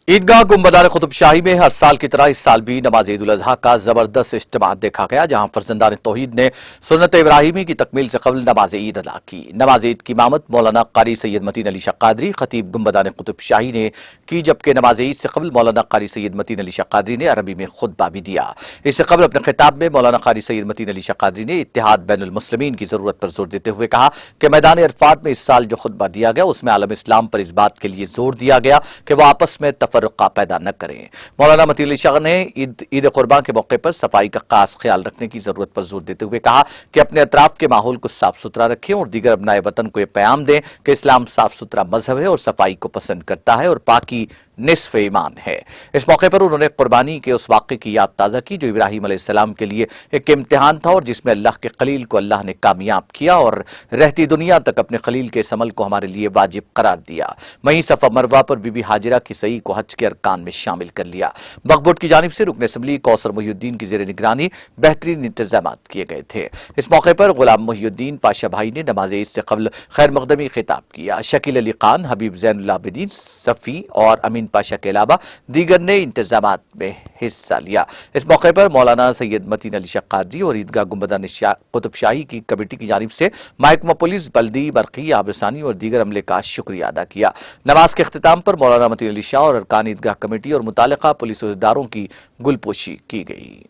عیدگاہ گنبدان قطب شاہی میں ہر سال کی طرح اس سال بھی نماز عید الاضحیٰ کا زبردست اجتماع دیکھا گیا، جہاں فرزندان توحید نے سنت ابراہیمی کی تکمیل سے قبل نماز عید ادا کی۔ نماز عید کی امامت مولانا قاری سید متین علی شاہ قادری خطیب گنبدان قطب شاہی نے کی، جبکہ نماز عید سے قبل مولانا قاری سید متین علی شاہ قادری نے عربی میں خطبہ بھی دیا۔ اس سے قبل اپنے خطاب میں مولانا قاری سید متین علی شاہ قادری نے اتحاد بین المسلمین کی ضرورت پر زور دیتے ہوئے کہا کہ میدان عرفات میں اس سال جو خطبہ دیا گیا اس میں عالم اسلام پر اس بات کے لیے زور دیا گیا کہ وہ آپس میں تفرقہ پیدا نہ کریں۔ مولانا متین علی شاہ نے عید قربان کے موقع پر صفائی کا خاص خیال رکھنے کی ضرورت پر زور دیتے ہوئے کہا کہ اپنے اطراف کے ماحول کو صاف ستھرا رکھیں اور دیگر ابنائے وطن کو یہ پیغام دیں کہ اسلام صاف ستھرا مذہب ہے اور صفائی کو پسند کرتا ہے اور پاکی نصف ایمان ہے۔ اس موقع پر انہوں نے قربانی کے اس واقعے کی یاد تازہ کی جو ابراہیم علیہ السلام کے لیے ایک امتحان تھا اور جس میں اللہ کے خلیل کو اللہ نے کامیاب کیا اور رہتی دنیا تک اپنے خلیل کے اس عمل کو ہمارے لیے واجب قرار دیا۔ وہیں صفا مروہ پر بی بی ہاجرہ کی سعی کو حج کے ارکان میں شامل کر لیا۔ وقف بورڈ کی جانب سے رکن اسمبلی کوثر محی الدین کی زیر نگرانی بہترین انتظامات کیے گئے تھے۔ اس موقع پر غلام محی الدین پاشا بھائی نے نماز عید سے قبل خیر مقدمی خطاب کیا۔ شکیل علی خان، حبیب زین العابدین صفی اور امین پاشا کے علاوہ دیگر نے انتظامات میں حصہ لیا۔ اس موقع پر مولانا سید متین علی شاہ قادری اور عیدگاہ گنبدان قطب شاہی کی کمیٹی کی جانب سے محکمہ پولیس، بلدی، برقی، آبرسانی اور دیگر عملے کا شکریہ ادا کیا۔ نماز کے اختتام پر مولانا متین علی شاہ اور ارکان عیدگاہ کمیٹی اور متعلقہ پولیس اداروں کی گلپوشی کی گئی۔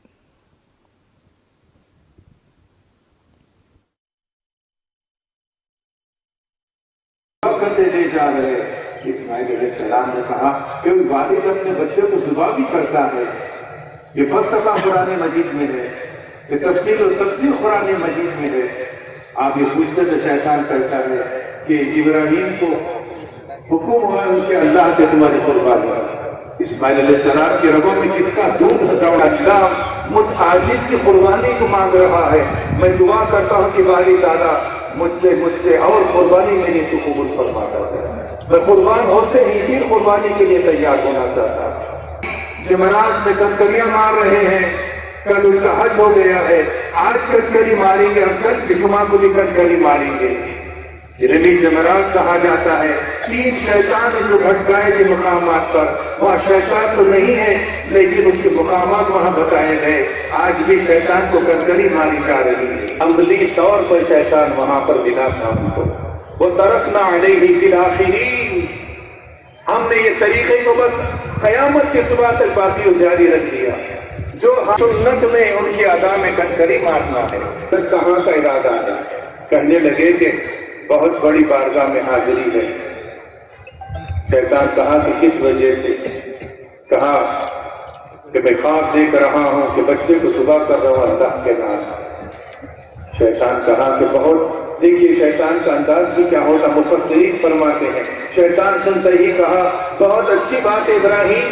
اسماعیل علیہ السلام نے کہا کہ والد اپنے بچے کو دعا بھی کرتا ہے۔ یہ فلسفہ قرآن مجید میں ہے، یہ تفسیر و تفسیر قرآن مجید میں ہے۔ آپ یہ پوچھتے تو شیطان کہتا ہے کہ ابراہیم کو حکم ہوا ان کے اللہ کے تمہاری قربانی۔ اسماعیل علیہ السلام کی رگوں میں کس کا دودھ دوڑا؟ اللہ مجھ عاجز کی قربانی کو مانگ رہا ہے۔ میں دعا کرتا ہوں کہ باری تعالیٰ مجھ سے اور قربانی میری تو قبول فرما کرتا ہے۔ میں قربان ہوتے ہی پھر قربانی کے لیے تیار ہونا چاہتا۔ جمعرات میں کنکریاں مار رہے ہیں، کل ان کا حج ہو گیا ہے، آج کنکری ماریں گے اور کل جمعہ کو بھی کنکری ماریں گے۔ رمی جمعرات کہا جاتا ہے۔ تین شیطان جو بھٹکائے کے مقامات پر، وہاں شیطان تو نہیں ہے لیکن اس کے مقامات وہاں بتائے گئے۔ آج بھی شیطان کو کنکری ماری جا رہی ہے، عملی طور پر شیطان وہاں پر بنا کام کو وَتَرَكْنَا عَلَيْهِ فِي الْآخِرِينَ۔ ہم نے یہ طریقے کو بس قیامت کے صبح تک باقی و جاری رکھ دیا۔ جو سنت میں ان کی ادا میں کنکری مارنا ہے، کہاں کا ارادہ ہے؟ کہنے لگے کہ بہت بڑی بارگاہ میں حاضری ہے۔ شیطان کہا کہ کس وجہ سے؟ کہا کہ میں خواب دیکھ رہا ہوں کہ بچے کو صبح کر رہا ہوں اللہ کے نام۔ شیطان کہا کہ بہت، دیکھیے شیطان کا انداز بھی کیا ہوتا، مفسرین فرماتے ہیں۔ شیطان سنتے ہی کہا بہت اچھی بات ہے ابراہیم،